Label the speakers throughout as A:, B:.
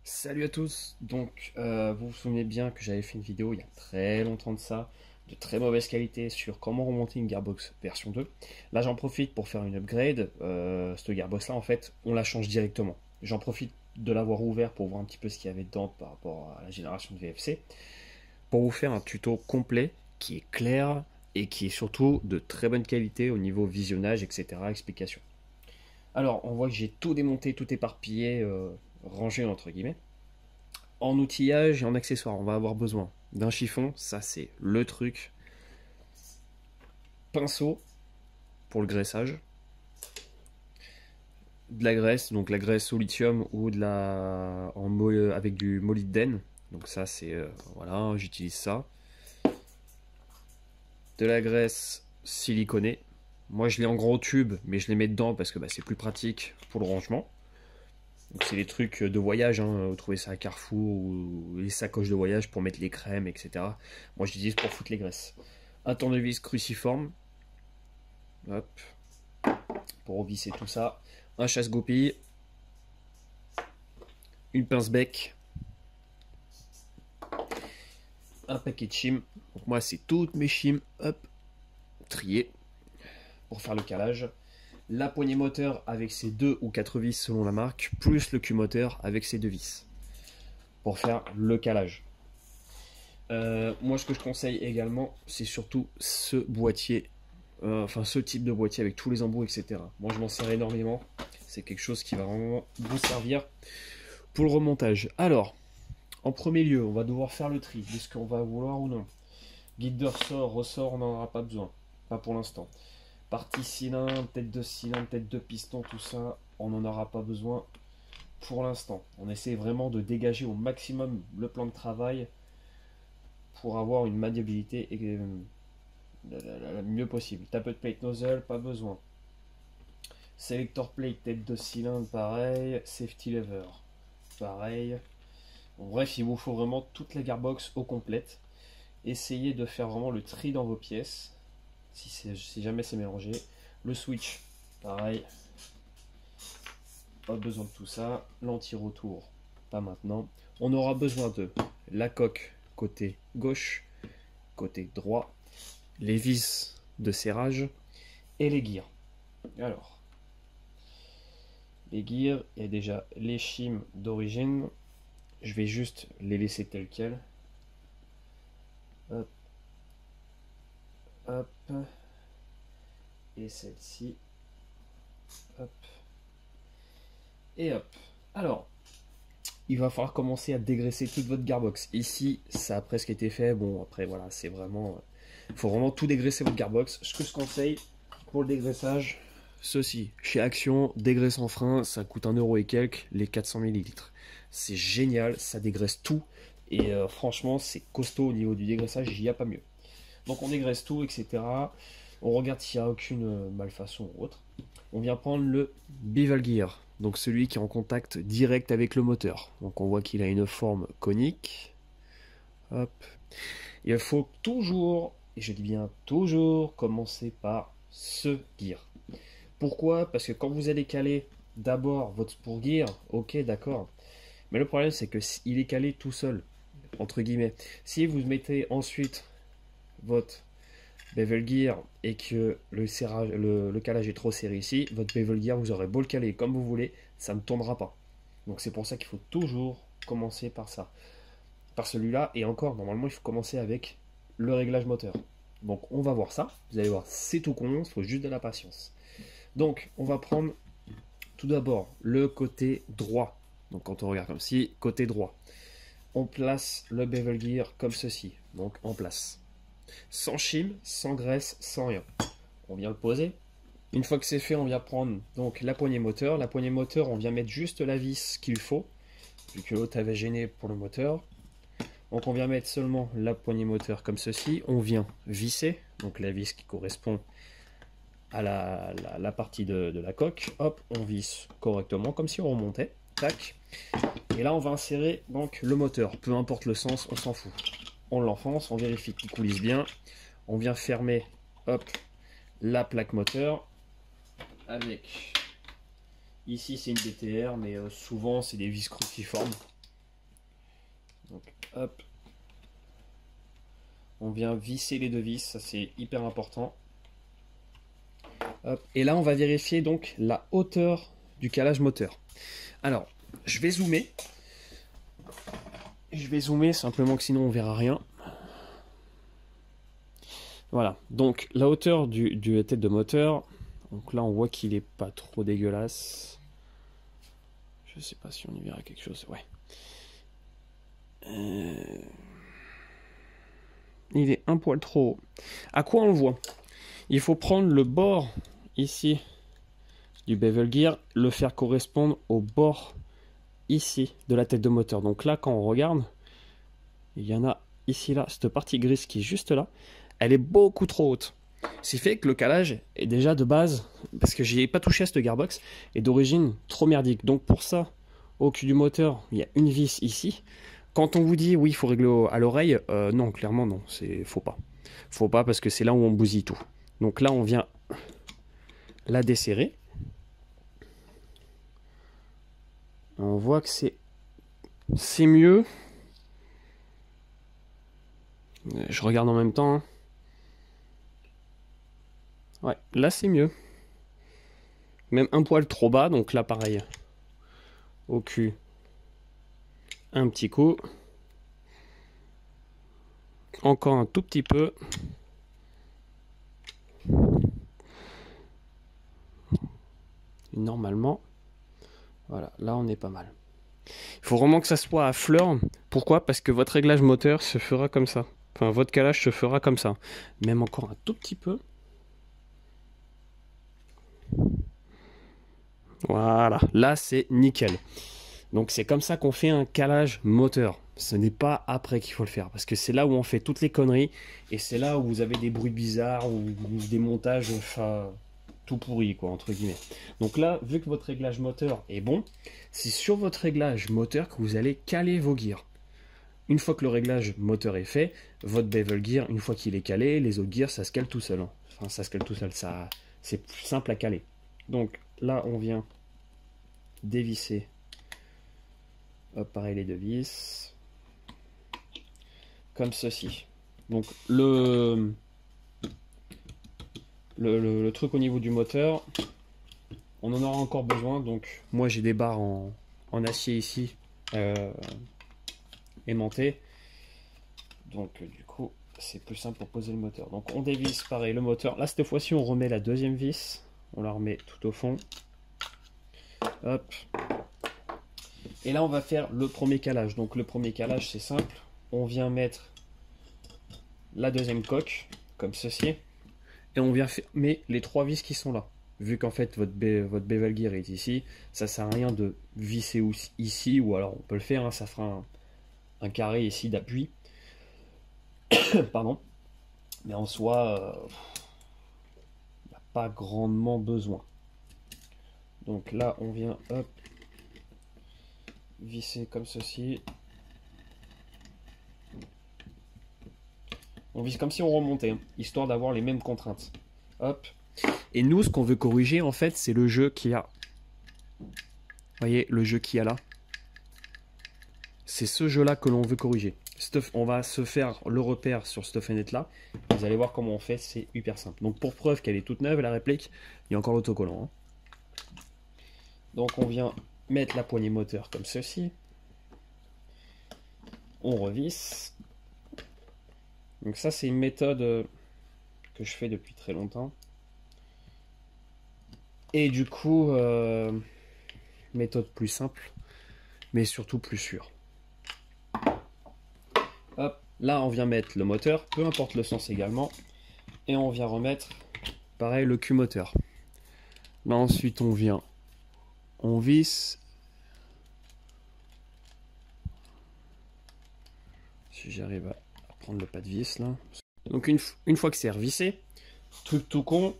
A: Salut à tous, vous vous souvenez bien que j'avais fait une vidéo il y a très longtemps de ça, de très mauvaise qualité sur comment remonter une Gearbox version 2. Là j'en profite pour faire une upgrade, cette Gearbox là en fait on la change directement. J'en profite de l'avoir ouvert pour voir un petit peu ce qu'il y avait dedans par rapport à la génération de VFC, pour vous faire un tuto complet qui est clair et qui est surtout de très bonne qualité au niveau visionnage, etc. Explication. Alors on voit que j'ai tout démonté, tout éparpillé, rangé entre guillemets. En outillage et en accessoires, on va avoir besoin d'un chiffon, ça c'est le truc. Pinceau pour le graissage. De la graisse, donc la graisse au lithium ou de la avec du molybdène. Donc ça c'est voilà, j'utilise ça. De la graisse siliconée. Moi je l'ai en gros tube, mais je les mets dedans parce que c'est plus pratique pour le rangement. Donc c'est les trucs de voyage, hein. Vous trouvez ça à Carrefour ou les sacoches de voyage pour mettre les crèmes, etc. Moi j'utilise pour foutre les graisses. Un tournevis cruciforme, hop, pour revisser tout ça. Un chasse-goupille, une pince-bec, un paquet de chimes. Donc moi c'est toutes mes chimes, hop, triées pour faire le calage. La poignée moteur avec ses 2 ou 4 vis selon la marque, plus le cul-moteur avec ses 2 vis pour faire le calage. Moi, ce que je conseille également, c'est surtout ce boîtier, enfin ce type de boîtier avec tous les embouts, etc. Moi, je m'en sers énormément. C'est quelque chose qui va vraiment vous servir pour le remontage. Alors, en premier lieu, on va devoir faire le tri de ce qu'on va vouloir ou non. Guide de ressort, on n'en aura pas besoin, pas pour l'instant. Partie cylindre, tête de piston, tout ça, on n'en aura pas besoin pour l'instant. On essaie vraiment de dégager au maximum le plan de travail pour avoir une maniabilité la mieux possible. Tapered plate nozzle, pas besoin. Selector plate, tête de cylindre, pareil. Safety lever, pareil. Bon, bref, il vous faut vraiment toute la gearbox au complète. Essayez de faire vraiment le tri dans vos pièces, si jamais c'est mélangé. Le switch, pareil. Pas besoin de tout ça. L'anti-retour, pas maintenant. On aura besoin de la coque côté gauche, côté droit, les vis de serrage et les gears. Alors, les gears, il y a déjà les shims d'origine. Je vais juste les laisser tels quels. Hop, hop. Et celle-ci. Hop. Et hop. Alors, il va falloir commencer à dégraisser toute votre gearbox. Ici, ça a presque été fait. Bon, après, voilà, c'est vraiment... Il faut vraiment tout dégraisser votre gearbox. Ce que je conseille pour le dégraissage, ceci. Chez Action, dégraissant frein, ça coûte 1 € et quelques, les 400 ml. C'est génial, ça dégraisse tout. Et franchement, c'est costaud au niveau du dégraissage, il n'y a pas mieux. Donc on dégraisse tout, etc. On regarde s'il n'y a aucune malfaçon ou autre. On vient prendre le bevel gear, donc celui qui est en contact direct avec le moteur. Donc on voit qu'il a une forme conique. Hop. Il faut toujours, et je dis bien toujours, commencer par ce gear. Pourquoi? Parce que quand vous allez caler d'abord votre spur gear, ok, d'accord. Mais le problème, c'est que il est calé tout seul, entre guillemets. Si vous mettez ensuite votre bevel gear et que le serrage, le calage est trop serré ici, votre bevel gear, vous aurez beau le caler comme vous voulez, ça ne tournera pas. Donc c'est pour ça qu'il faut toujours commencer par ça. Par celui-là, et encore, normalement, il faut commencer avec le réglage moteur. Donc on va voir ça. Vous allez voir, c'est tout con, il faut juste de la patience. Donc on va prendre tout d'abord le côté droit. Donc quand on regarde comme ci, côté droit. On place le bevel gear comme ceci, donc en place. Sans chim, sans graisse, sans rien. On vient le poser. Une fois que c'est fait, on vient prendre donc la poignée moteur. La poignée moteur, on vient mettre juste la vis qu'il faut, vu que l'autre avait gêné pour le moteur. Donc on vient mettre seulement la poignée moteur comme ceci. On vient visser, donc la vis qui correspond à la partie de la coque. Hop, on visse correctement, comme si on remontait. Tac. Et là, on va insérer donc le moteur. Peu importe le sens, on s'en fout. On l'enfonce, on vérifie qu'il coulisse bien. On vient fermer, hop, la plaque moteur avec... Ici, c'est une DTR, mais souvent, c'est des vis cruciformes. Donc hop. On vient visser les deux vis, ça c'est hyper important. Hop. Et là on va vérifier donc la hauteur du calage moteur. Alors, je vais zoomer. Je vais zoomer simplement que sinon on verra rien. Voilà, donc la hauteur du tête de moteur. Donc là on voit qu'il est pas trop dégueulasse. Je sais pas si on y verra quelque chose. Ouais. Il est un poil trop haut. À quoi on le voit? Il faut prendre le bord ici du bevel gear, le faire correspondre au bord ici de la tête de moteur. Donc là quand on regarde, il y en a ici là, cette partie grise qui est juste là, elle est beaucoup trop haute. Ce qui fait que le calage est déjà de base, parce que j'y ai pas touché à cette gearbox, est d'origine trop merdique. Donc pour ça, au cul du moteur, il y a une vis ici. Quand on vous dit oui, il faut régler à l'oreille, non, clairement non, c'est faut pas. Faut pas parce que c'est là où on bousille tout. Donc là, on vient la desserrer. On voit que c'est mieux. Je regarde en même temps. Hein. Ouais, là c'est mieux. Même un poil trop bas, donc là pareil. Au cul. Un petit coup. Encore un tout petit peu. Et normalement, voilà, là on est pas mal. Il faut vraiment que ça soit à fleur. Pourquoi? Parce que votre réglage moteur se fera comme ça. Enfin, votre calage se fera comme ça. Même encore un tout petit peu. Voilà, là c'est nickel. Donc c'est comme ça qu'on fait un calage moteur. Ce n'est pas après qu'il faut le faire. Parce que c'est là où on fait toutes les conneries. Et c'est là où vous avez des bruits bizarres ou des montages tout pourris, quoi, entre guillemets. Donc là, vu que votre réglage moteur est bon, c'est sur votre réglage moteur que vous allez caler vos gears. Une fois que le réglage moteur est fait, votre bevel gear, une fois qu'il est calé, les autres gears, ça se cale tout seul. Hein. Enfin, ça se cale tout seul, ça, c'est plus simple à caler. Donc là, on vient dévisser. Hop, pareil, les deux vis. Comme ceci. Donc le truc au niveau du moteur, on en aura encore besoin. Donc moi j'ai des barres en acier ici aimantées. Donc du coup c'est plus simple pour poser le moteur. Donc on dévisse pareil le moteur. Là cette fois-ci on remet la deuxième vis. On la remet tout au fond. Hop. Et là on va faire le premier calage. Donc le premier calage c'est simple. On vient mettre la deuxième coque comme ceci. Et on vient fermer les trois vis qui sont là. Vu qu'en fait votre bevel gear est ici, ça sert à rien de visser ici, ou alors on peut le faire, hein, ça fera un carré ici d'appui. Pardon. Mais en soi, il n'y a pas grandement besoin. Donc là on vient hop visser comme ceci. On vise comme si on remontait, hein, histoire d'avoir les mêmes contraintes. Hop. Et nous, ce qu'on veut corriger, en fait, c'est le jeu qu'il y a. Vous voyez, le jeu qu'il y a là. C'est ce jeu-là que l'on veut corriger. On va se faire le repère sur cette fenêtre-là. Vous allez voir comment on fait, c'est hyper simple. Donc pour preuve qu'elle est toute neuve, la réplique, il y a encore l'autocollant. Hein. Donc on vient mettre la poignée moteur comme ceci. On revisse. Donc ça c'est une méthode que je fais depuis très longtemps. Et du coup, méthode plus simple, mais surtout plus sûre. Hop, là on vient mettre le moteur, peu importe le sens également. Et on vient remettre, pareil, le cul moteur. Là ensuite on vient, on visse. Si j'arrive à prendre le pas de vis là. Donc une fois que c'est revissé, truc tout con,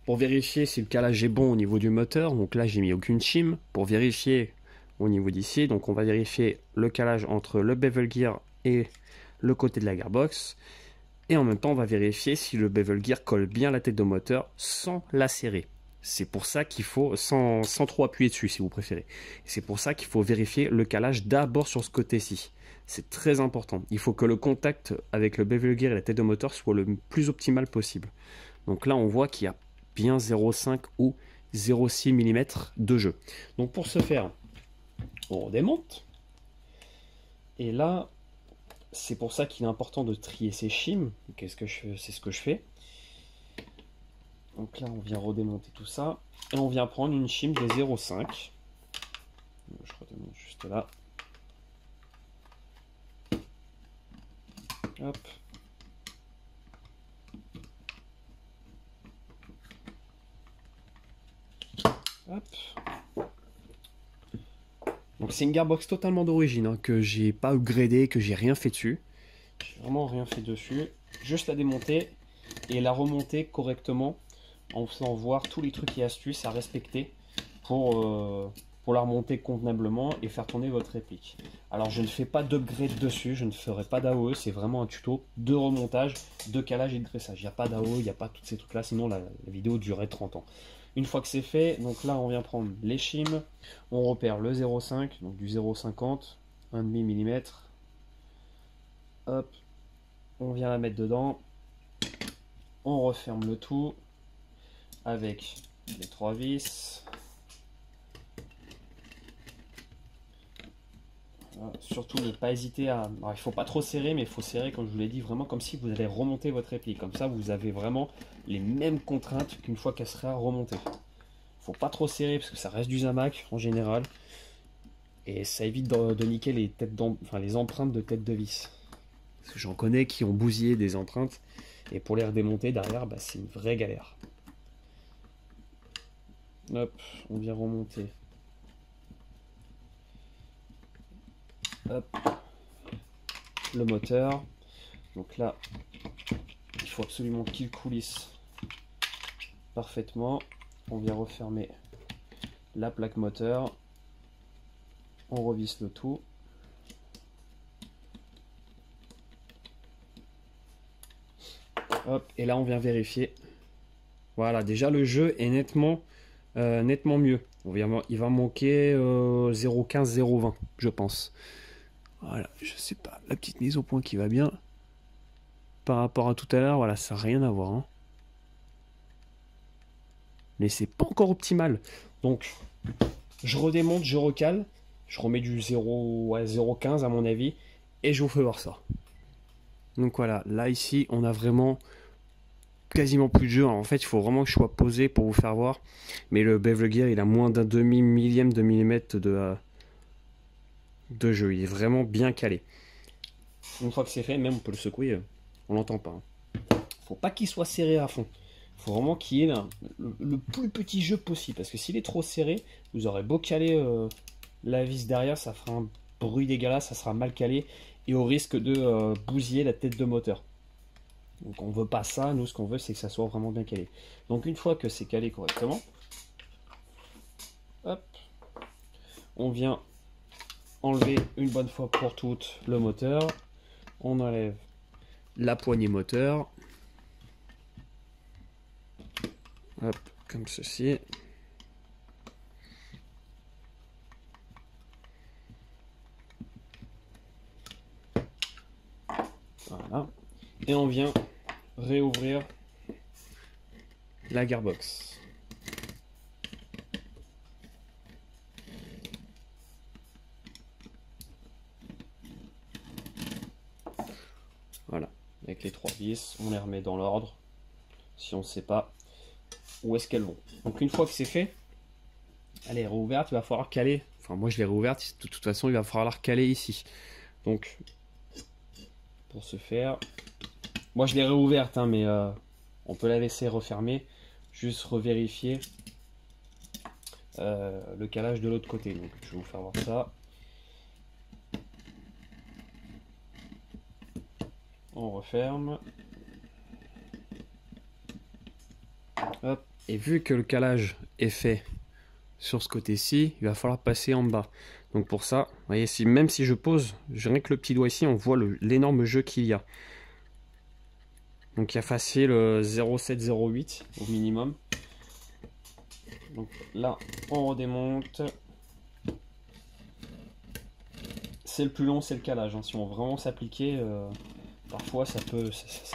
A: pour vérifier si le calage est bon au niveau du moteur, donc là j'ai mis aucune chim, pour vérifier au niveau d'ici, donc on va vérifier le calage entre le bevel gear et le côté de la gearbox, et en même temps on va vérifier si le bevel gear colle bien la tête de moteur sans la serrer. C'est pour ça qu'il faut, sans trop appuyer dessus si vous préférez. C'est pour ça qu'il faut vérifier le calage d'abord sur ce côté-ci. C'est très important. Il faut que le contact avec le bevel gear et la tête de moteur soit le plus optimal possible. Donc là, on voit qu'il y a bien 0,5 ou 0,6 mm de jeu. Donc pour ce faire, on redémonte. Et là, c'est pour ça qu'il est important de trier ses shims. Qu'est-ce que je fais? C'est ce que je fais. Donc là, on vient redémonter tout ça. Et on vient prendre une shim de 0,5. Je redémonte juste là. Hop. Hop. Donc c'est une gearbox totalement d'origine, hein, que j'ai pas upgradé, que j'ai rien fait dessus. J'ai vraiment rien fait dessus. Juste la démonter et la remonter correctement en faisant voir tous les trucs et astuces à respecter pour la remonter convenablement et faire tourner votre réplique. Alors je ne fais pas d'upgrade dessus, je ne ferai pas d'AOE, c'est vraiment un tuto de remontage, de calage et de dressage. Il n'y a pas d'AOE, il n'y a pas tous ces trucs là, sinon la vidéo durerait 30 ans. Une fois que c'est fait, donc là on vient prendre les shims, on repère le 0,5, donc du 0,50, 1,5 mm. Hop, on vient la mettre dedans, on referme le tout avec les 3 vis. Surtout ne pas hésiter à... Alors, il ne faut pas trop serrer, mais il faut serrer, comme je vous l'ai dit, vraiment comme si vous allez remonter votre réplique. Comme ça, vous avez vraiment les mêmes contraintes qu'une fois qu'elle sera remontée. Il ne faut pas trop serrer, parce que ça reste du Zamac, en général. Et ça évite de niquer les, les empreintes de tête de vis. Parce que j'en connais qui ont bousillé des empreintes. Et pour les redémonter derrière, bah, c'est une vraie galère. Hop, on vient remonter. Hop, le moteur. Donc là, il faut absolument qu'il coulisse parfaitement. On vient refermer la plaque moteur. On revisse le tout. Hop, et là on vient vérifier. Voilà, déjà le jeu est nettement mieux. Il va manquer 0,15, 0,20, je pense. Voilà, je sais pas, la petite mise au point qui va bien. Par rapport à tout à l'heure, voilà, ça n'a rien à voir. Hein. Mais c'est pas encore optimal. Donc, je redémonte, je recale. Je remets du 0 à 0,15 à mon avis. Et je vous fais voir ça. Donc voilà, là ici, on a vraiment quasiment plus de jeu. Alors, en fait, il faut vraiment que je sois posé pour vous faire voir. Mais le bevel gear, il a moins d'un demi-millième de millimètre de jeu. Il est vraiment bien calé. Une fois que c'est fait, même on peut le secouer, on l'entend pas. Faut pas qu'il soit serré à fond. Faut vraiment qu'il y ait le plus petit jeu possible. Parce que s'il est trop serré, vous aurez beau caler la vis derrière, ça fera un bruit dégueulasse, ça sera mal calé. Et au risque de bousiller la tête de moteur. Donc on veut pas ça, nous ce qu'on veut c'est que ça soit vraiment bien calé. Donc une fois que c'est calé correctement, hop, on vient enlever une bonne fois pour toutes le moteur. On enlève la poignée moteur. Hop, comme ceci. Voilà. Et on vient réouvrir la gearbox. Voilà, avec les 3 vis, on les remet dans l'ordre si on ne sait pas où est-ce qu'elles vont. Donc une fois que c'est fait, elle est réouverte, il va falloir caler. Enfin moi je l'ai réouverte, de toute façon il va falloir la recaler ici. Donc pour ce faire, moi je l'ai réouverte hein, mais on peut la laisser refermer, juste revérifier le calage de l'autre côté. Donc je vais vous faire voir ça. On referme. Hop. Et vu que le calage est fait sur ce côté-ci, il va falloir passer en bas. Donc pour ça, vous voyez, même si je pose, rien que le petit doigt ici, on voit l'énorme jeu qu'il y a. Donc il y a facile 0,7, 0,8 au minimum. Donc là, on redémonte. C'est le plus long, c'est le calage. Hein. Si on veut vraiment s'appliquer, parfois ça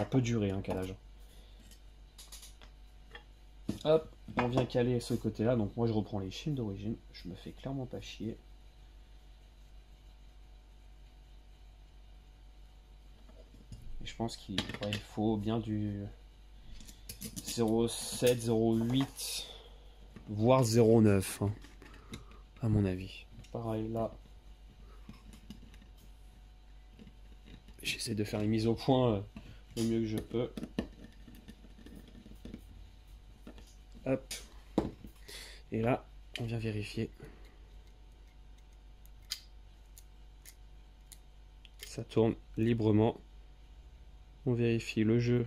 A: peut durer un calage. Hop, on vient caler ce côté-là. Donc moi je reprends les chimes d'origine. Je me fais clairement pas chier. Et je pense qu'il faut bien du 0,7, 0,8, voire 0,9, hein, à mon avis. Pareil là. J'essaie de faire les mises au point le mieux que je peux. Hop. Et là, on vient vérifier. Ça tourne librement. On vérifie le jeu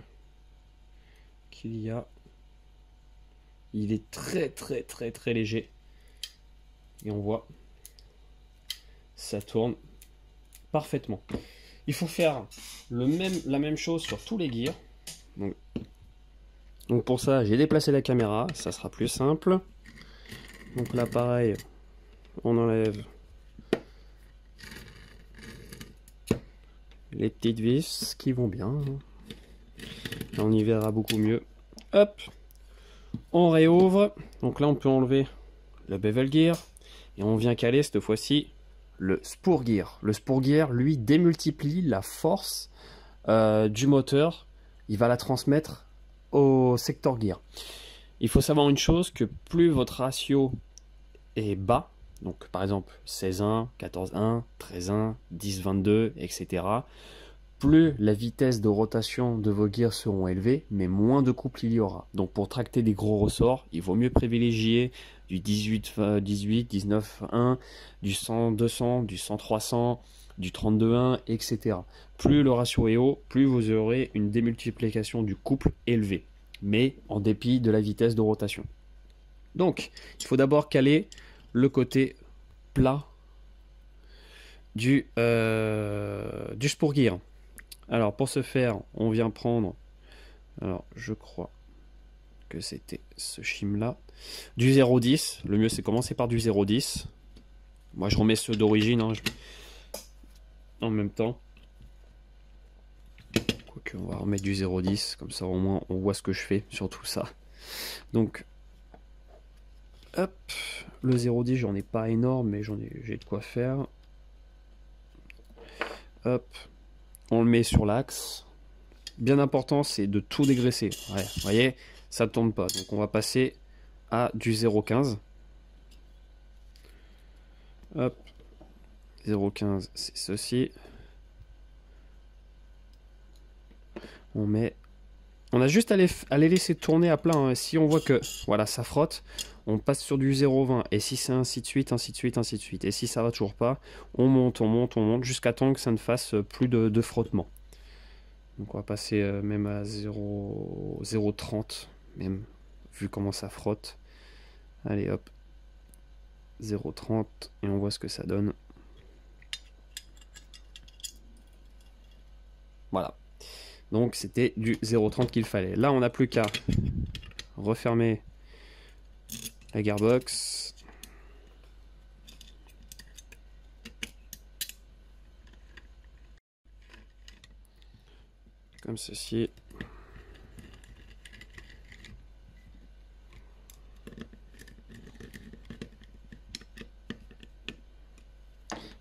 A: qu'il y a. Il est très léger. Et on voit, ça tourne parfaitement. Il faut faire la même chose sur tous les gears. Donc pour ça, j'ai déplacé la caméra, ça sera plus simple. Donc là pareil, on enlève les petites vis qui vont bien. Là, on y verra beaucoup mieux. Hop, on réouvre. Donc là on peut enlever le bevel gear. Et on vient caler cette fois-ci le spur gear. Le spur gear, lui, démultiplie la force du moteur. Il va la transmettre au sector gear. Il faut savoir une chose, que plus votre ratio est bas, donc par exemple 16-1, 14-1, 13-1, 10-22, etc., plus la vitesse de rotation de vos gears seront élevées, mais moins de couple il y aura. Donc pour tracter des gros ressorts, il vaut mieux privilégier du 18-18, 19-1, du 100-200, du 100-300, du 32-1, etc. Plus le ratio est haut, plus vous aurez une démultiplication du couple élevée, mais en dépit de la vitesse de rotation. Donc, il faut d'abord caler le côté plat du spur gear. Alors pour ce faire, on vient prendre, alors je crois que c'était ce shim là, du 0,10. Le mieux c'est commencer par du 0,10. Moi je remets ceux d'origine hein, en même temps. Quoique on va remettre du 0,10, comme ça au moins on voit ce que je fais sur tout ça. Donc hop, le 0,10 j'en ai pas énorme mais j'ai de quoi faire. Hop, on le met sur l'axe. Bien important, c'est de tout dégraisser. Ouais, vous voyez, ça ne tourne pas. Donc on va passer à du 0,15. Hop, 0,15, c'est ceci. On met... On a juste à les laisser tourner à plat. Hein. Si on voit que voilà, ça frotte, on passe sur du 0,20. Et si c'est ainsi de suite, ainsi de suite, ainsi de suite. Et si ça va toujours pas, on monte jusqu'à temps que ça ne fasse plus de frottement. Donc on va passer même à 0,30 même, vu comment ça frotte. Allez hop, 0,30 et on voit ce que ça donne. Voilà. Donc c'était du 0,30 qu'il fallait. Là on n'a plus qu'à refermer la gearbox. Comme ceci.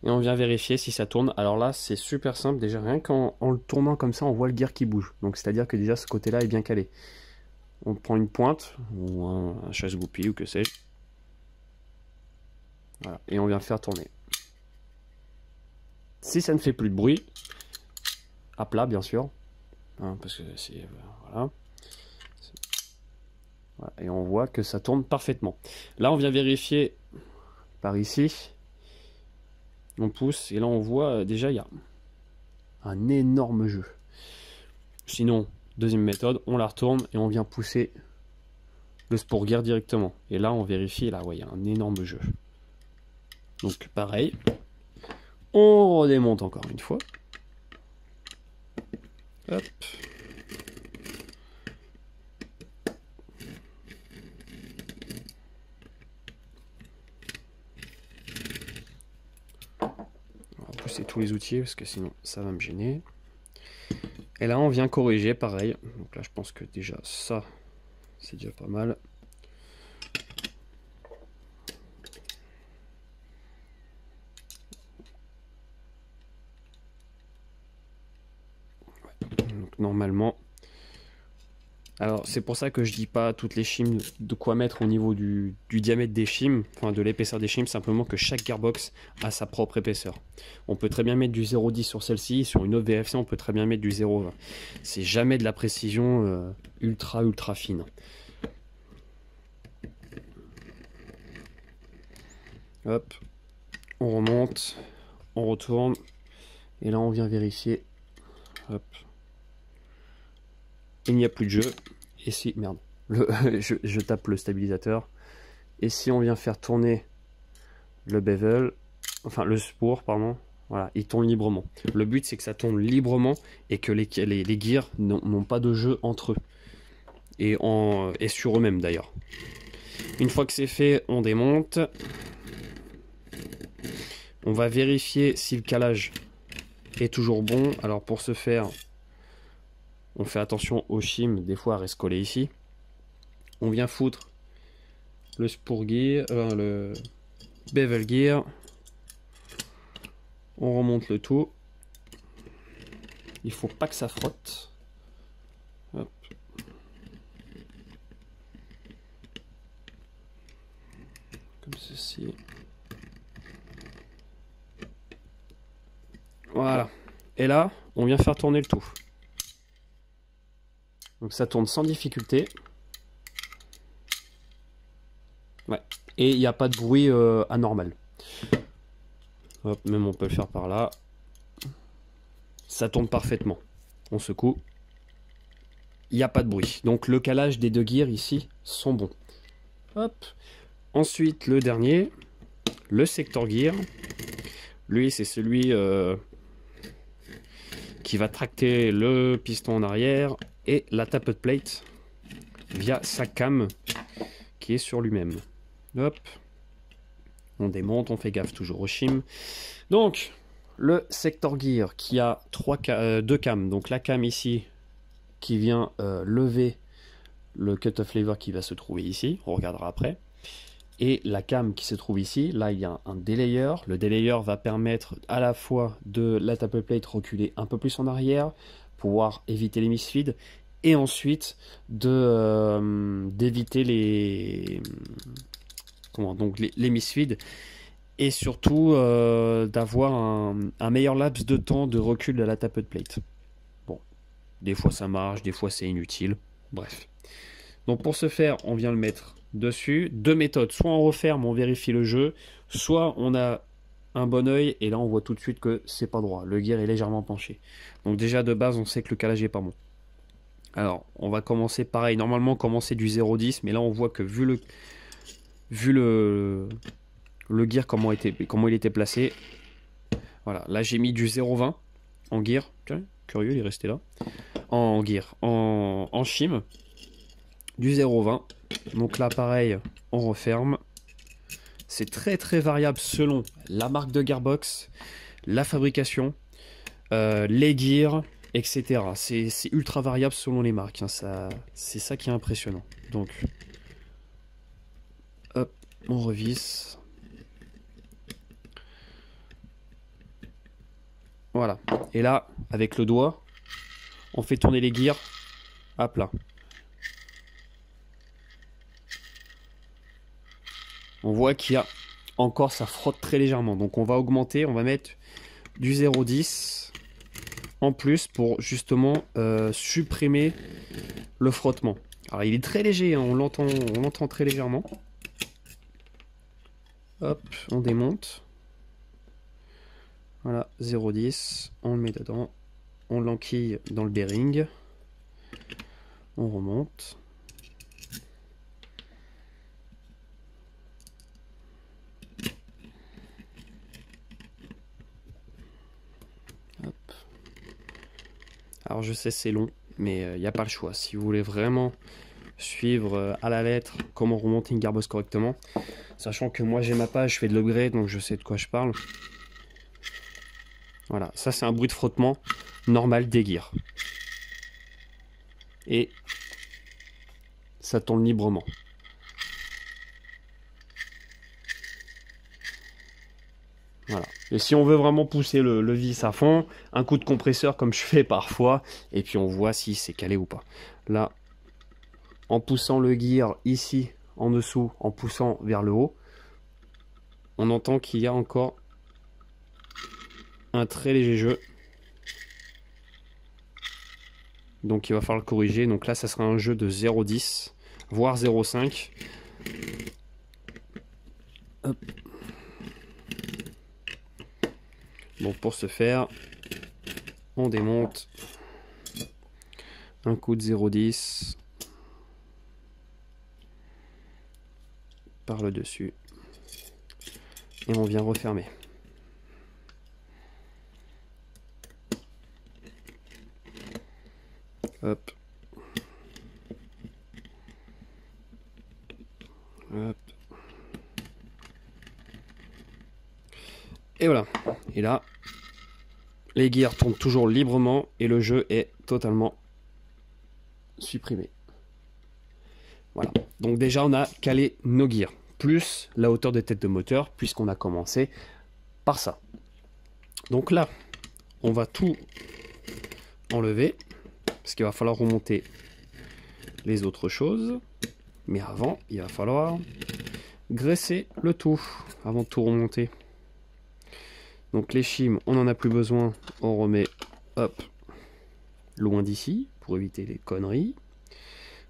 A: Et on vient vérifier si ça tourne. Alors là, c'est super simple. Déjà, rien qu'en le tournant comme ça, on voit le gear qui bouge. Donc, c'est-à-dire que déjà, ce côté-là est bien calé. On prend une pointe, ou un chasse-goupille, ou que sais-je. Voilà. Et on vient le faire tourner. Si ça ne fait plus de bruit, à plat, bien sûr. Hein, parce que c'est... voilà. Voilà. Et on voit que ça tourne parfaitement. Là, on vient vérifier par ici. On pousse et là on voit déjà il y a un énorme jeu. Sinon, deuxième méthode, on la retourne et on vient pousser le spur gear directement. Et là on vérifie, là ouais, il y a un énorme jeu. Donc pareil, on redémonte encore une fois. Hop. tous les outils parce que sinon ça va me gêner. Et là on vient corriger pareil. Donc là je pense que déjà ça c'est déjà pas mal. Donc normalement, alors c'est pour ça que je dis pas toutes les shims de quoi mettre au niveau du diamètre des shims, enfin de l'épaisseur des shims, simplement que chaque gearbox a sa propre épaisseur. On peut très bien mettre du 0,10 sur celle-ci, sur une autre VFC on peut très bien mettre du 0,20. C'est jamais de la précision ultra fine. Hop, on remonte, on retourne, et là on vient vérifier. Hop. Il n'y a plus de jeu. Et si, merde, je tape le stabilisateur. Et si on vient faire tourner le bevel, enfin le spour, pardon, voilà, il tourne librement. Le but c'est que ça tourne librement et que les gears n'ont pas de jeu entre eux. Et sur eux-mêmes d'ailleurs. Une fois que c'est fait, on démonte. On va vérifier si le calage est toujours bon. Alors pour ce faire, on fait attention aux shims, des fois à rester collé ici. On vient foutre le spoor gear, le bevel gear. On remonte le tout. Il faut pas que ça frotte. Hop. Comme ceci. Voilà. Et là, on vient faire tourner le tout. Donc ça tourne sans difficulté. Ouais. Et il n'y a pas de bruit anormal. Hop, même on peut le faire par là. Ça tourne parfaitement. On secoue. Il n'y a pas de bruit. Donc le calage des deux gears ici sont bons. Hop. Ensuite, le dernier, le sector gear. Lui, c'est celui qui va tracter le piston en arrière et la tapered plate via sa cam qui est sur lui-même. Hop, on démonte, on fait gaffe toujours au shim. Donc le sector gear qui a deux cams, donc la cam ici qui vient lever le cut-off lever qui va se trouver ici, on regardera après, et la cam qui se trouve ici. Là il y a un delayer, le delayer va permettre à la fois de la tapered plate reculer un peu plus en arrière, pouvoir éviter les misfeeds, et ensuite d'éviter les misfeeds, et surtout d'avoir un meilleur laps de temps de recul de la tapered plate. Bon, des fois ça marche, des fois c'est inutile, bref. Donc pour ce faire, on vient le mettre dessus. Deux méthodes, soit on referme, on vérifie le jeu, soit on a un bon oeil et là on voit tout de suite que c'est pas droit, le gear est légèrement penché. Donc déjà de base on sait que le calage est pas bon. Alors on va commencer pareil, normalement commencer du 0,10, mais là on voit que vu le gear comment il était placé, voilà, là j'ai mis du 0,20 en gear. Tiens, curieux, il est resté là. En gear, en shim, du 0,20. Donc là pareil, on referme. C'est très variable selon la marque de gearbox, la fabrication, les gears, etc. C'est ultra variable selon les marques, hein. C'est ça qui est impressionnant. Donc hop, on revisse. Voilà. Et là, avec le doigt, on fait tourner les gears à plat. On voit qu'il y a encore, ça frotte très légèrement. Donc on va augmenter, on va mettre du 0,10 en plus pour justement supprimer le frottement. Alors il est très léger, hein, on l'entend très légèrement. Hop, on démonte. Voilà, 0,10, on le met dedans. On l'enquille dans le bearing. On remonte. Hop. Alors je sais c'est long, mais il n'y a pas le choix. Si vous voulez vraiment suivre à la lettre comment remonter une gearbox correctement, sachant que moi j'ai ma page, je fais de l'upgrade, donc je sais de quoi je parle. Voilà, ça c'est un bruit de frottement normal des gears. Et ça tourne librement. Voilà. Et si on veut vraiment pousser le vis à fond, un coup de compresseur comme je fais parfois, et puis on voit si c'est calé ou pas. Là, en poussant le gear ici, en dessous, en poussant vers le haut, on entend qu'il y a encore un très léger jeu. Donc il va falloir le corriger. Donc là, ça sera un jeu de 0,10, voire 0,5. Hop. Bon, pour ce faire, on démonte un coup de 0,10 par le dessus et on vient refermer. Hop. Hop. Et voilà. Et là, les gears tournent toujours librement et le jeu est totalement supprimé. Voilà. Donc déjà, on a calé nos gears, plus la hauteur des têtes de moteur, puisqu'on a commencé par ça. Donc là, on va tout enlever, parce qu'il va falloir remonter les autres choses. Mais avant, il va falloir graisser le tout, avant de tout remonter. Donc les shims, on n'en a plus besoin, on remet, hop, loin d'ici, pour éviter les conneries.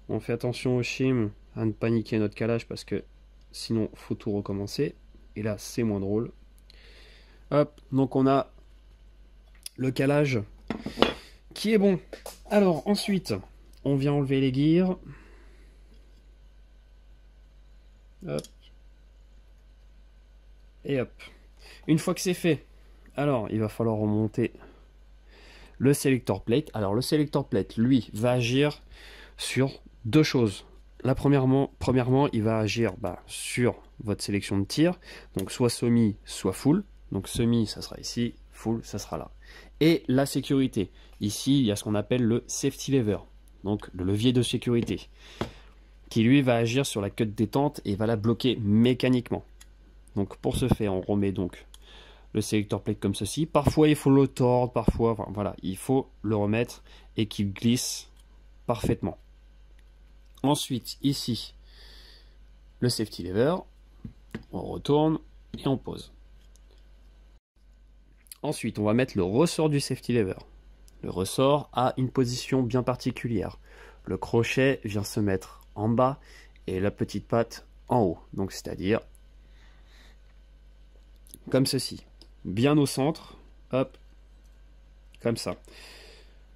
A: On fait attention aux shims, à ne pas niquer notre calage, parce que sinon, faut tout recommencer. Et là, c'est moins drôle. Hop, donc on a le calage qui est bon. Alors, ensuite, on vient enlever les gears. Hop. Et hop. Une fois que c'est fait, alors il va falloir remonter le selector plate. Alors le selector plate, lui, va agir sur deux choses. Là, premièrement, il va agir sur votre sélection de tir. Donc soit semi, soit full. Donc semi, ça sera ici, full, ça sera là. Et la sécurité. Ici, il y a ce qu'on appelle le safety lever. Donc le levier de sécurité. Qui lui va agir sur la queue de détente et va la bloquer mécaniquement. Donc pour ce faire, on remet donc le selector plate comme ceci. Parfois il faut le tordre, parfois, enfin, voilà, il faut le remettre et qu'il glisse parfaitement. Ensuite, ici, le safety lever, on retourne et on pose. Ensuite, on va mettre le ressort du safety lever. Le ressort a une position bien particulière. Le crochet vient se mettre en bas et la petite patte en haut. Donc c'est-à-dire comme ceci. Bien au centre. Hop. Comme ça.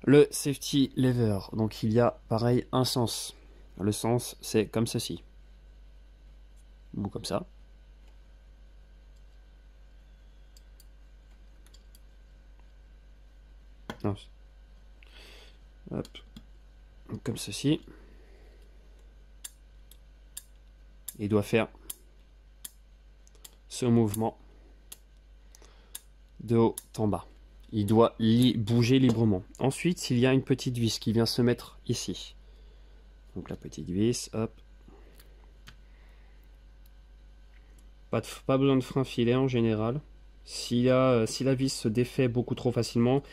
A: Le safety lever. Donc il y a pareil un sens. Le sens c'est comme ceci. Ou comme ça. Non. Hop. Comme ceci. Il doit faire ce mouvement de haut en bas. Il doit bouger librement. Ensuite, il y a une petite vis qui vient se mettre ici. Donc la petite vis, hop. Pas besoin de frein filet en général. Si la vis se défait beaucoup trop facilement,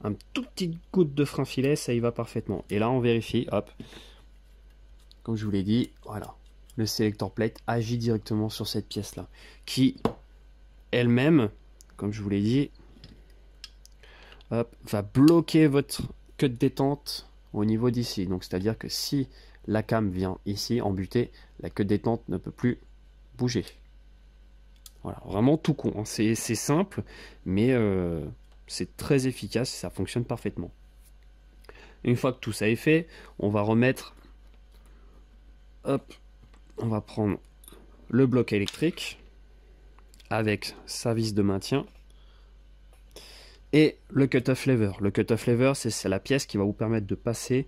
A: un tout petit goutte de frein filet, ça y va parfaitement. Et là, on vérifie, hop. Comme je vous l'ai dit, voilà. Le selector plate agit directement sur cette pièce-là, qui elle-même, comme je vous l'ai dit, hop, va bloquer votre queue de détente au niveau d'ici. Donc c'est-à-dire que si la cam vient ici en butée, la queue de détente ne peut plus bouger. Voilà, vraiment tout con, hein. C'est simple, mais c'est très efficace, ça fonctionne parfaitement. Une fois que tout ça est fait, on va remettre, hop, on va prendre le bloc électrique avec sa vis de maintien et le cut-off lever. Le cut-off lever, c'est la pièce qui va vous permettre de passer,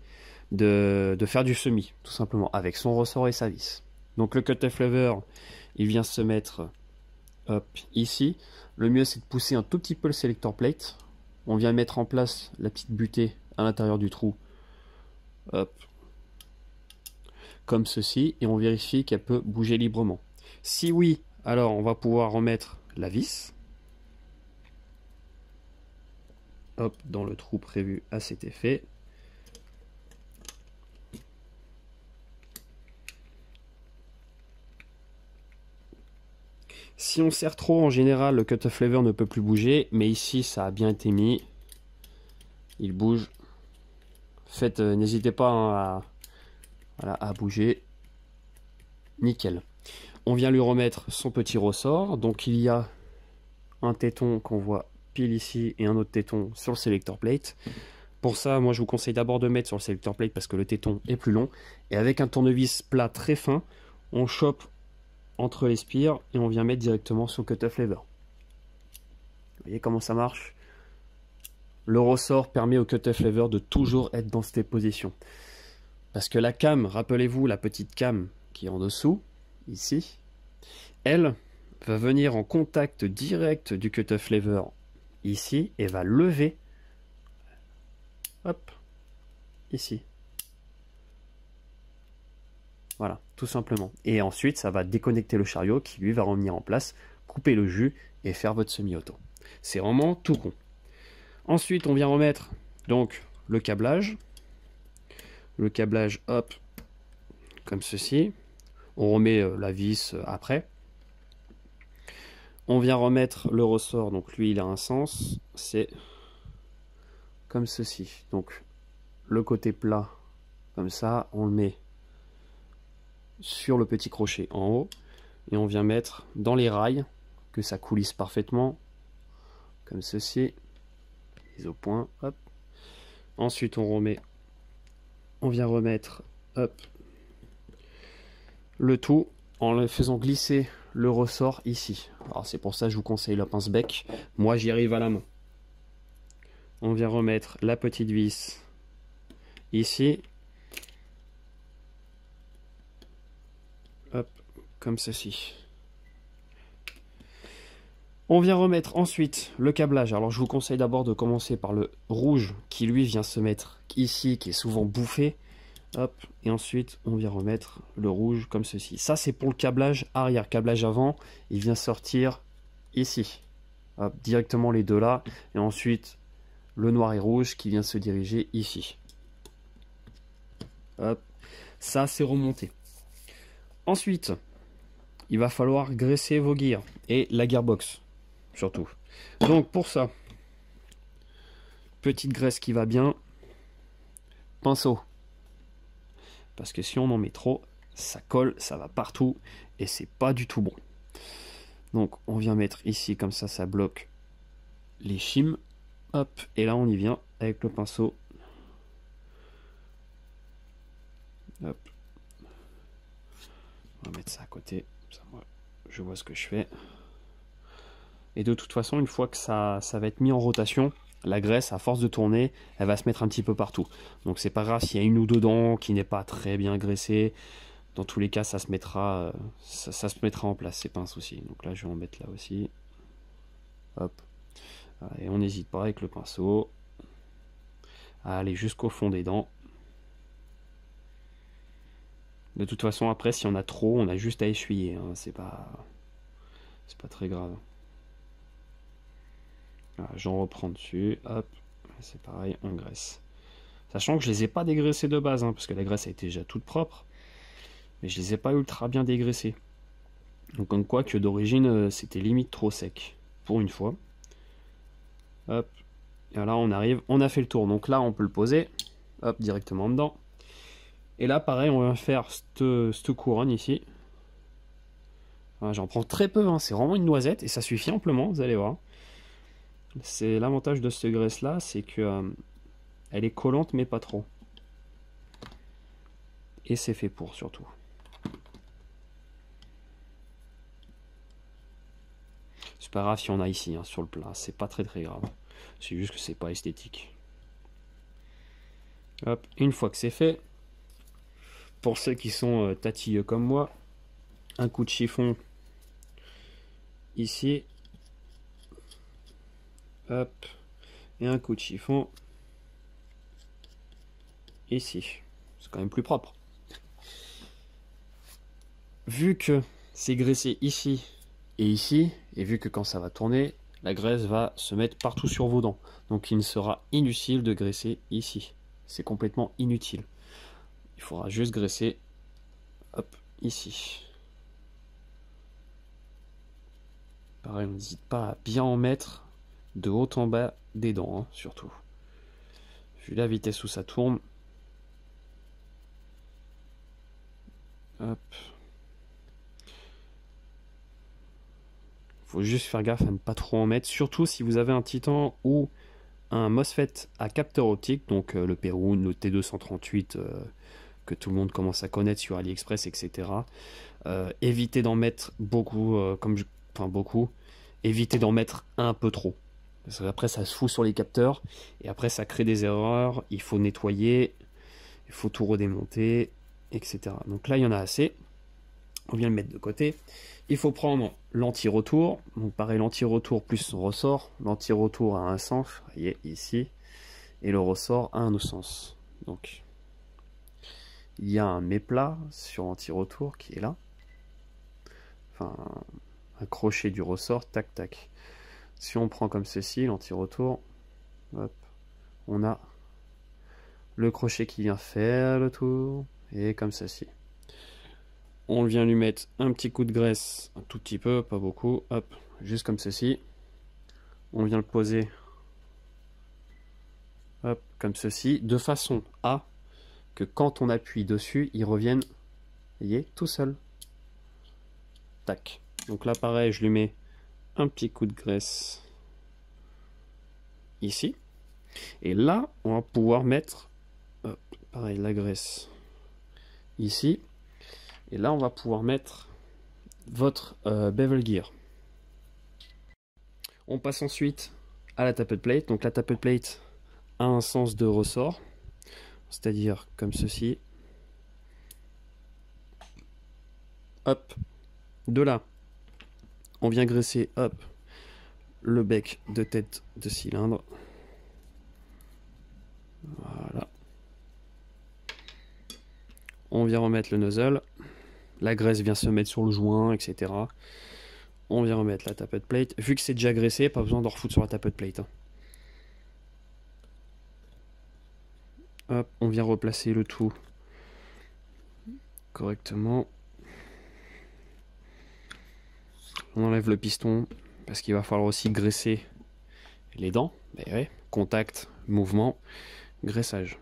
A: de faire du semi, tout simplement, avec son ressort et sa vis. Donc le cut-off lever, il vient se mettre hop, ici. Le mieux, c'est de pousser un tout petit peu le selector plate on vient mettre en place la petite butée à l'intérieur du trou. Hop. Comme ceci, et on vérifie qu'elle peut bouger librement. Si oui, alors on va pouvoir remettre la vis. Hop, dans le trou prévu à cet effet. Si on serre trop, en général, le cut-off lever ne peut plus bouger, mais ici, ça a bien été mis. Il bouge. Faites, n'hésitez pas hein, à bouger. Nickel. On vient lui remettre son petit ressort. Donc il y a un téton qu'on voit pile ici et un autre téton sur le selector plate. Pour ça, moi je vous conseille d'abord de mettre sur le selector plate parce que le téton est plus long. Et avec un tournevis plat très fin, on chope entre les spires et on vient mettre directement sur le cut-off lever. Vous voyez comment ça marche? Le ressort permet au cut-off lever de toujours être dans cette position. Parce que la came, rappelez-vous la petite came qui est en dessous, ici, elle va venir en contact direct du cut-off lever ici et va lever, hop, ici. Voilà, tout simplement. Et ensuite, ça va déconnecter le chariot qui lui va revenir en place, couper le jus et faire votre semi-auto. C'est vraiment tout con. Ensuite, on vient remettre donc le câblage. Le câblage, hop, comme ceci. On remet la vis après. On vient remettre le ressort, donc lui il a un sens, c'est comme ceci. Donc le côté plat, comme ça, on le met sur le petit crochet en haut. Et on vient mettre dans les rails, que ça coulisse parfaitement, comme ceci. Mise au point, hop. Ensuite on vient remettre, hop, le tout en le faisant glisser le ressort ici. Alors c'est pour ça que je vous conseille la pince bec. Moi j'y arrive à la main. On vient remettre la petite vis ici. Hop, comme ceci. On vient remettre ensuite le câblage. Alors je vous conseille d'abord de commencer par le rouge qui lui vient se mettre ici, qui est souvent bouffé. Hop, et ensuite on vient remettre le rouge comme ceci. Ça c'est pour le câblage arrière. Câblage avant, il vient sortir ici. Hop, directement les deux là. Et ensuite le noir et rouge qui vient se diriger ici. Hop, ça c'est remonté. Ensuite, il va falloir graisser vos gears et la gearbox surtout. Donc pour ça, petite graisse qui va bien, pinceau. Parce que si on en met trop, ça colle, ça va partout et c'est pas du tout bon. Donc on vient mettre ici comme ça bloque les shims. Hop, et là on y vient avec le pinceau. Hop. On va mettre ça à côté. Ça, moi, je vois ce que je fais. Et de toute façon, une fois que ça va être mis en rotation, la graisse, à force de tourner, elle va se mettre un petit peu partout. Donc c'est pas grave s'il y a une ou deux dents qui n'est pas très bien graissée. Dans tous les cas, ça se mettra, ça se mettra en place, c'est pas un souci. Donc là, je vais en mettre là aussi. Hop. Et on n'hésite pas avec le pinceau à aller jusqu'au fond des dents. De toute façon, après, si on a trop, on a juste à essuyer. Hein. C'est pas très grave. J'en reprends dessus, hop, c'est pareil, on graisse. Sachant que je les ai pas dégraissés de base, hein, parce que la graisse a été déjà toute propre, mais je les ai pas ultra bien dégraissés. Donc comme quoi que d'origine, c'était limite trop sec, pour une fois. Hop, et là on arrive, on a fait le tour, donc là on peut le poser, hop, directement dedans. Et là pareil, on va faire cette couronne ici. J'en prends très peu, hein, c'est vraiment une noisette, et ça suffit amplement, vous allez voir. C'est l'avantage de cette graisse là, c'est que elle est collante mais pas trop. Et c'est fait pour surtout. C'est pas grave si on a ici hein, sur le plat, c'est pas très grave. C'est juste que c'est pas esthétique. Hop, une fois que c'est fait, pour ceux qui sont tatilleux comme moi, un coup de chiffon ici. Hop, et un coup de chiffon ici. C'est quand même plus propre. Vu que c'est graissé ici et ici, et vu que quand ça va tourner, la graisse va se mettre partout sur vos dents. Donc il ne sera inutile de graisser ici. C'est complètement inutile. Il faudra juste graisser, hop, ici. Pareil, on n'hésite pas à bien en mettre de haut en bas des dents, hein, surtout. Vu la vitesse où ça tourne. Hop. Faut juste faire gaffe à ne pas trop en mettre, surtout si vous avez un Titan ou un MOSFET à capteur optique, donc le Perun, le T238 que tout le monde commence à connaître sur AliExpress, etc. Évitez d'en mettre beaucoup, beaucoup. Évitez d'en mettre un peu trop. Parce qu'après ça se fout sur les capteurs et après ça crée des erreurs, il faut nettoyer, il faut tout redémonter, etc. Donc là il y en a assez. On vient le mettre de côté. Il faut prendre l'anti-retour. Donc pareil, l'anti-retour plus son ressort. L'anti-retour a un sens, vous voyez ici. Et le ressort a un autre sens. Donc il y a un méplat sur l'anti-retour qui est là. Enfin, un crochet du ressort, tac tac. Si on prend comme ceci, l'anti-retour, hop, on a le crochet qui vient faire le tour. Et comme ceci. On vient lui mettre un petit coup de graisse, un tout petit peu, pas beaucoup, hop, juste comme ceci. On vient le poser, hop, comme ceci, de façon à que quand on appuie dessus, il revienne, vous voyez, tout seul. Tac. Donc là, pareil, je lui mets un petit coup de graisse ici. Et là, on va pouvoir mettre, hop, pareil, la graisse ici. Et là, on va pouvoir mettre votre bevel gear. On passe ensuite à la tapered plate. Donc la tapered plate a un sens de ressort, c'est-à-dire comme ceci. Hop, de là, on vient graisser, hop, le bec de tête de cylindre. Voilà. On vient remettre le nozzle. La graisse vient se mettre sur le joint, etc. On vient remettre la tapered plate. Vu que c'est déjà graissé, pas besoin d'en refoutre sur la tapered plate. Hop, on vient replacer le tout correctement. On enlève le piston parce qu'il va falloir aussi graisser les dents. Mais ouais, contact, mouvement, graissage.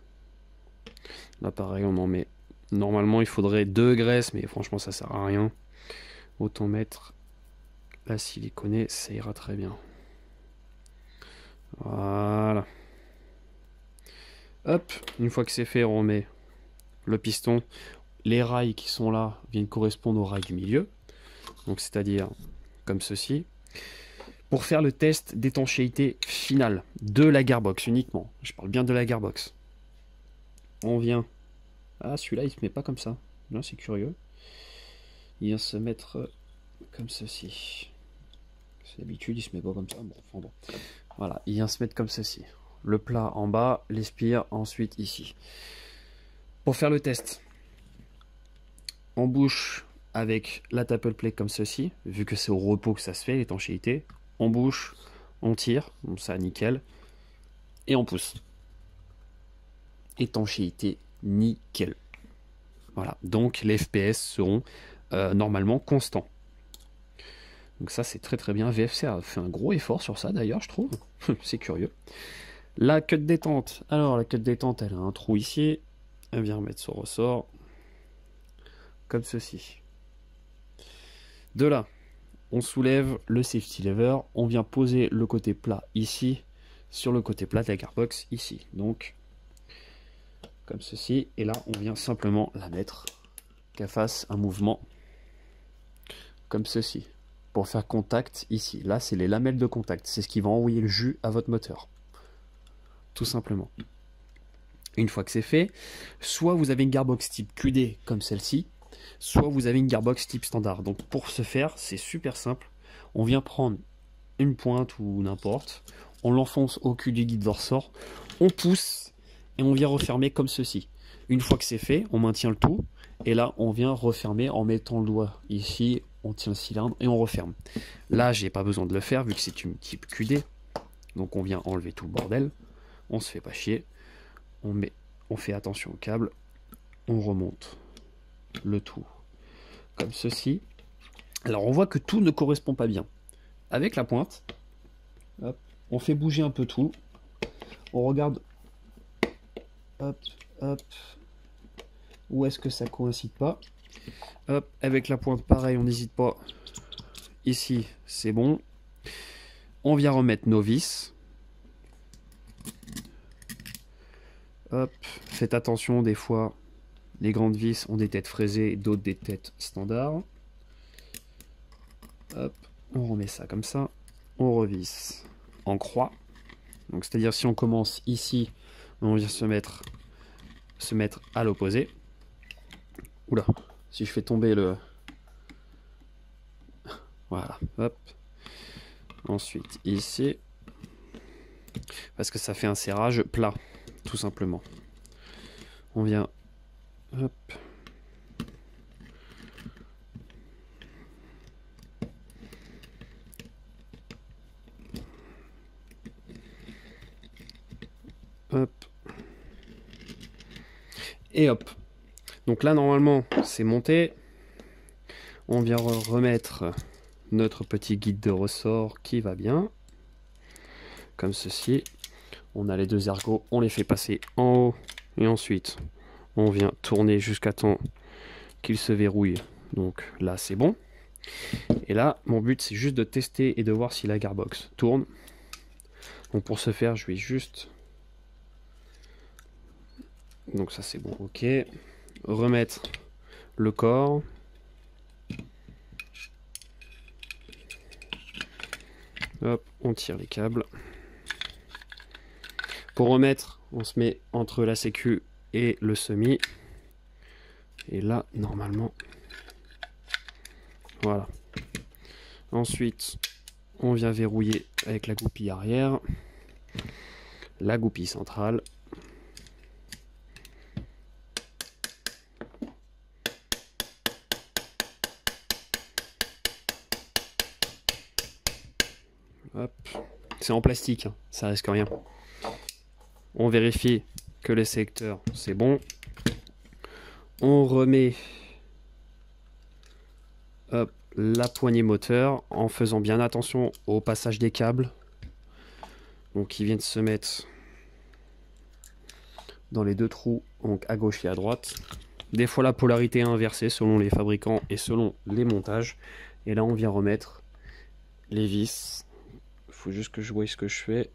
A: Là pareil, on en met. Normalement il faudrait 2 graisses, mais franchement ça sert à rien. Autant mettre la siliconée, ça ira très bien. Voilà. Hop, une fois que c'est fait, on remet le piston. Les rails qui sont là viennent correspondre aux rails du milieu. Donc c'est-à-dire comme ceci. Pour faire le test d'étanchéité finale de la gearbox uniquement. Je parle bien de la gearbox. On vient. Ah, celui-là, il se met pas comme ça. Là, c'est curieux. Il vient se mettre comme ceci. D'habitude, il se met pas comme ça. Bon, enfin bon. Voilà, il vient se mettre comme ceci. Le plat en bas, les spires ensuite ici. Pour faire le test, on bouche avec la tapered plate comme ceci. Vu que c'est au repos que ça se fait, l'étanchéité. On bouche, on tire, bon, ça nickel. Et on pousse. Étanchéité nickel. Voilà, donc les FPS seront normalement constants. Donc ça c'est très très bien. VFC a fait un gros effort sur ça d'ailleurs, je trouve. C'est curieux. La queue de détente. Alors la queue de détente, elle a un trou ici. Elle vient remettre son ressort. Comme ceci. De là, on soulève le safety lever. On vient poser le côté plat ici. Sur le côté plat de la gearbox ici. Donc comme ceci, et là on vient simplement la mettre qu'elle fasse un mouvement comme ceci pour faire contact ici. Là c'est les lamelles de contact, c'est ce qui va envoyer le jus à votre moteur, tout simplement. Une fois que c'est fait, soit vous avez une gearbox type QD comme celle-ci, soit vous avez une gearbox type standard. Donc pour ce faire, c'est super simple, on vient prendre une pointe ou n'importe, on l'enfonce au cul du guide de ressort, on pousse et on vient refermer comme ceci. Une fois que c'est fait, on maintient le tout et là on vient refermer en mettant le doigt ici, on tient le cylindre et on referme. Là j'ai pas besoin de le faire vu que c'est une type QD, donc on vient enlever tout le bordel, on se fait pas chier, on fait attention au câble, on remonte le tout comme ceci. Alors on voit que tout ne correspond pas bien. Avec la pointe, hop, on fait bouger un peu tout. On regarde, hop, hop, où est-ce que ça coïncide pas. Hop, avec la pointe, pareil, on n'hésite pas. Ici, c'est bon. On vient remettre nos vis. Hop, faites attention, des fois, les grandes vis ont des têtes fraisées, d'autres des têtes standards. Hop, on remet ça comme ça. On revisse en croix. Donc c'est-à-dire si on commence ici, on vient se mettre à l'opposé. Oula, si je fais tomber le... Voilà, hop. Ensuite ici, parce que ça fait un serrage plat, tout simplement. On vient, hop. Hop. Et hop. Donc là, normalement, c'est monté. On vient remettre notre petit guide de ressort qui va bien. Comme ceci. On a les deux ergots, on les fait passer en haut. Et ensuite, on vient tourner jusqu'à temps qu'ils se verrouillent. Donc là, c'est bon. Et là, mon but, c'est juste de tester et de voir si la gearbox tourne. Donc pour ce faire, je vais juste... Donc ça, c'est bon, ok. Remettre le corps. Hop, on tire les câbles. Pour remettre, on se met entre la sécu et le semi. Et là, normalement, voilà. Ensuite, on vient verrouiller avec la goupille arrière, la goupille centrale. Hop. C'est en plastique, hein, ça risque rien. On vérifie que les sélecteurs, c'est bon. On remet hop, la poignée moteur en faisant bien attention au passage des câbles. Donc ils viennent se mettre dans les deux trous, donc à gauche et à droite. Des fois la polarité est inversée selon les fabricants et selon les montages. Et là on vient remettre les vis. Il faut juste que je voie ce que je fais.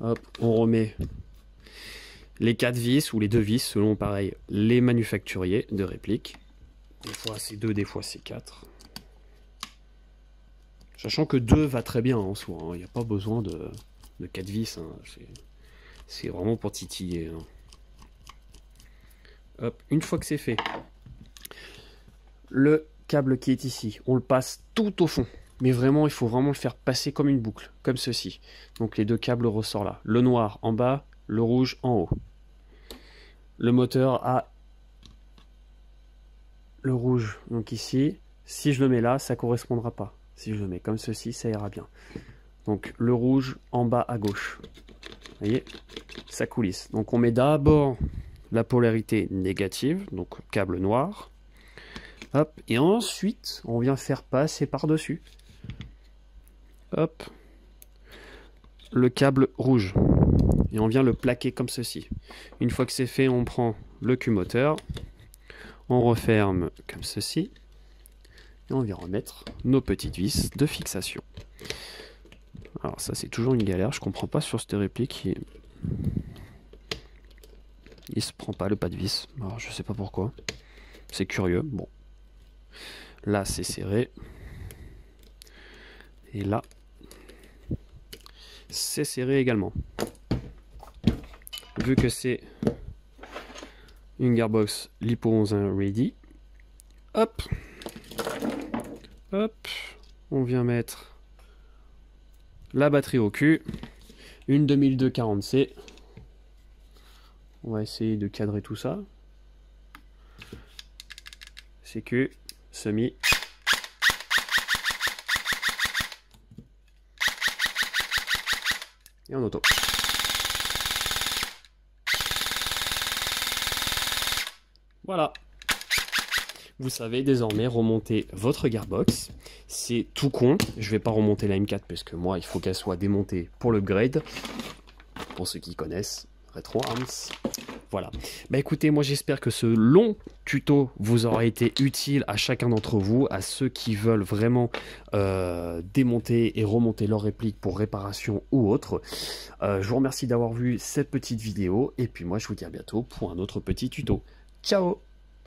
A: Hop, on remet les 4 vis ou les 2 vis selon pareil les manufacturiers de réplique. Des fois c'est 2, des fois c'est 4. Sachant que 2 va très bien en soi, il n'y a pas besoin de 4 vis, hein. C'est vraiment pour titiller. Hein. Hop, une fois que c'est fait, le câble qui est ici, on le passe tout au fond. Mais vraiment, il faut vraiment le faire passer comme une boucle, comme ceci. Donc les deux câbles ressortent là. Le noir en bas, le rouge en haut. Le moteur a le rouge, donc ici. Si je le mets là, ça ne correspondra pas. Si je le mets comme ceci, ça ira bien. Donc le rouge en bas à gauche. Vous voyez, ça coulisse. Donc on met d'abord la polarité négative, donc câble noir. Hop, et ensuite, on vient faire passer par-dessus. Hop, le câble rouge. Et on vient le plaquer comme ceci. Une fois que c'est fait, on prend le cul-moteur. On referme comme ceci. Et on vient remettre nos petites vis de fixation. Alors ça, c'est toujours une galère. Je comprends pas sur cette réplique. Il se prend pas le pas de vis. Alors, je sais pas pourquoi. C'est curieux. Bon. Là, c'est serré. Et là, c'est serré également. Vu que c'est une gearbox Lipo 11.1 ready, hop, hop, on vient mettre la batterie au cul, une 2002 40C. On va essayer de cadrer tout ça. Sécu, semi. Et en auto. Voilà. Vous savez désormais remonter votre gearbox. C'est tout con. Je vais pas remonter la M4 parce que moi, il faut qu'elle soit démontée pour l'upgrade. Pour ceux qui connaissent, Retro Arms. Voilà. Bah écoutez, moi j'espère que ce long tuto vous aura été utile à chacun d'entre vous, à ceux qui veulent vraiment démonter et remonter leur réplique pour réparation ou autre. Je vous remercie d'avoir vu cette petite vidéo et puis moi je vous dis à bientôt pour un autre petit tuto. Ciao!